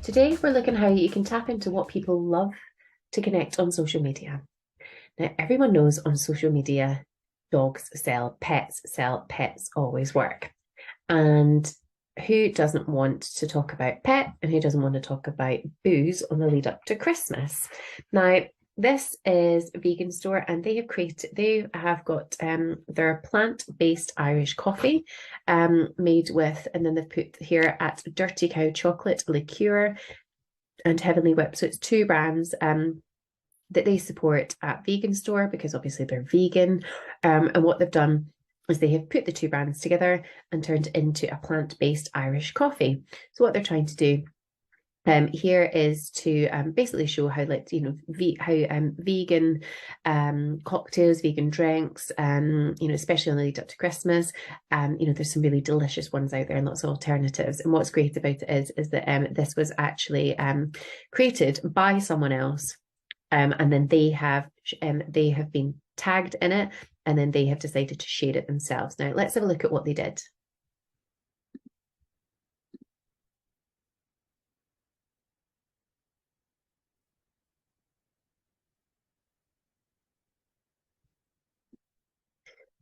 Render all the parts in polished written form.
Today, we're looking at how you can tap into what people love to connect on social media. Now, everyone knows on social media, dogs sell, pets always work. And who doesn't want to talk about pet and who doesn't want to talk about booze on the lead up to Christmas? Now, this is a vegan store and they have got their plant-based Irish coffee made with, and then they've put here at Dirty Cow chocolate liqueur and Heavenly Whip. So it's two brands that they support at Vegan Store because obviously they're vegan. And what they've done is they have put the two brands together and turned it into a plant-based Irish coffee. So what they're trying to do here is to basically show how, like, vegan cocktails, vegan drinks, especially on the lead up to Christmas, there's some really delicious ones out there and lots of alternatives. And what's great about it is that this was actually created by someone else, and then they have been tagged in it, and then they have decided to share it themselves. Now let's have a look at what they did.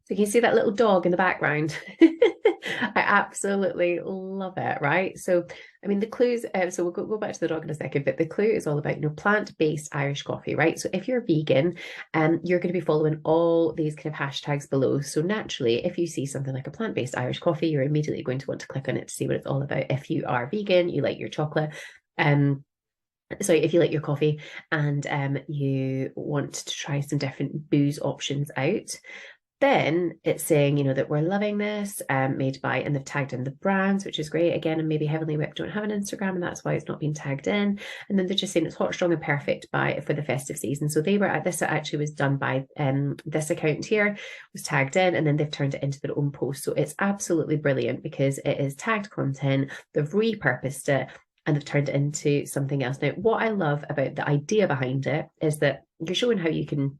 So you can see that little dog in the background. I absolutely love it, right? So, I mean, the clues, so we'll go back to the dog in a second, but the clue is all about, plant-based Irish coffee, right? So if you're vegan, you're going to be following all these kind of hashtags below. So naturally, if you see something like a plant-based Irish coffee, you're immediately going to want to click on it to see what it's all about. If you are vegan, you like your chocolate, if you like your coffee and you want to try some different booze options out, then it's saying, that we're loving this, made by, and they've tagged in the brands, which is great. Again, and maybe Heavenly Whip don't have an Instagram, and that's why it's not been tagged in. And then they're just saying it's hot, strong, and perfect for the festive season. So they were at this. Actually, was done by this account here, was tagged in, and then they've turned it into their own post. So it's absolutely brilliant because it is tagged content. They've repurposed it and they've turned it into something else. Now, what I love about the idea behind it is that you're showing how you can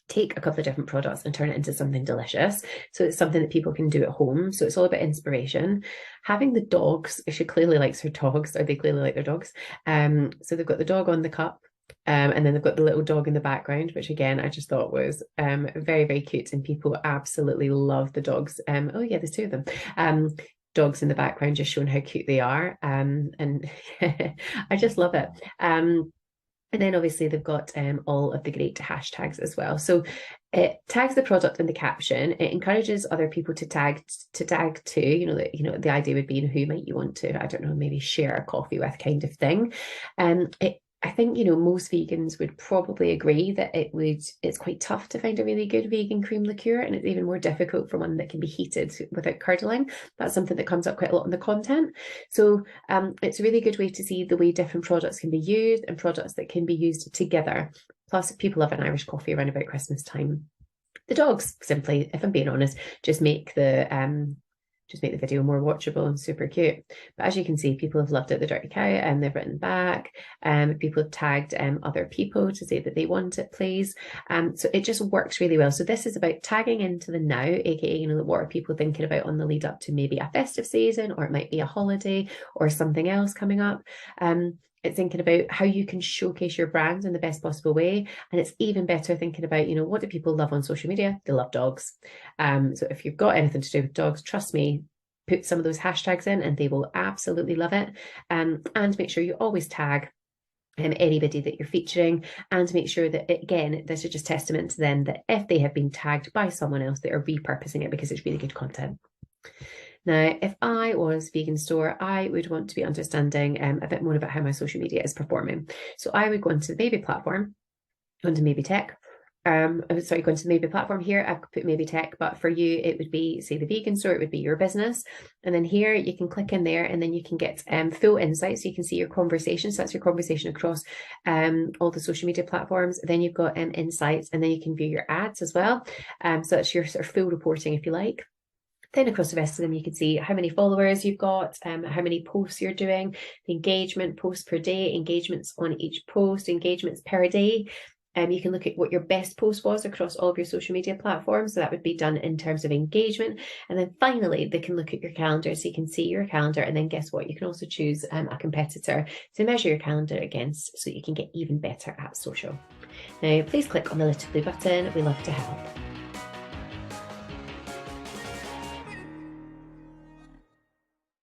take a couple of different products and turn it into something delicious. So it's something that people can do at home. So it's all about inspiration. Having the dogs, she clearly likes her dogs, or they clearly like their dogs. So they've got the dog on the cup, and then they've got the little dog in the background, which again, I just thought was very, very cute. And people absolutely love the dogs. Oh yeah, there's two of them. Dogs in the background, just showing how cute they are. And I just love it. And then obviously they've got all of the great hashtags as well. So it tags the product in the caption. It encourages other people to tag too. The idea would be, who might you want to, I don't know, maybe share a coffee with, kind of thing. I think, most vegans would probably agree that it's quite tough to find a really good vegan cream liqueur, and it's even more difficult for one that can be heated without curdling. That's something that comes up quite a lot in the content. So it's a really good way to see the way different products can be used and products that can be used together. Plus, people love an Irish coffee around about Christmas time. The dogs simply, if I'm being honest, just make the video more watchable and super cute. But as you can see, people have loved it, the Dirty Cow, and they've written back. People have tagged other people to say that they want it, please. So it just works really well. So this is about tagging into the now, aka, what are people thinking about on the lead up to maybe a festive season, or it might be a holiday or something else coming up. It's thinking about how you can showcase your brand in the best possible way. And it's even better thinking about, what do people love on social media? They love dogs. So if you've got anything to do with dogs, trust me, put some of those hashtags in and they will absolutely love it. And make sure you always tag anybody that you're featuring, and make sure that, again, this is just testament to them that if they have been tagged by someone else, they are repurposing it because it's really good content. Now, if I was Vegan Store, I would want to be understanding a bit more about how my social media is performing. So I would go into the Maybe platform, onto Maybe Tech. Go into the Maybe platform here. I've put Maybe Tech, but for you, it would be, say, the Vegan Store, it would be your business. And then here you can click in there and then you can get full insights. So you can see your conversation. So that's your conversation across all the social media platforms. Then you've got insights, and then you can view your ads as well. So that's your sort of full reporting, if you like. Then across the rest of them, you can see how many followers you've got, how many posts you're doing, the engagement, posts per day, engagements on each post, engagements per day. You can look at what your best post was across all of your social media platforms. So that would be done in terms of engagement. And then finally, they can look at your calendar. So you can see your calendar. And then guess what? You can also choose a competitor to measure your calendar against so that you can get even better at social. Now, please click on the little blue button. We love to help.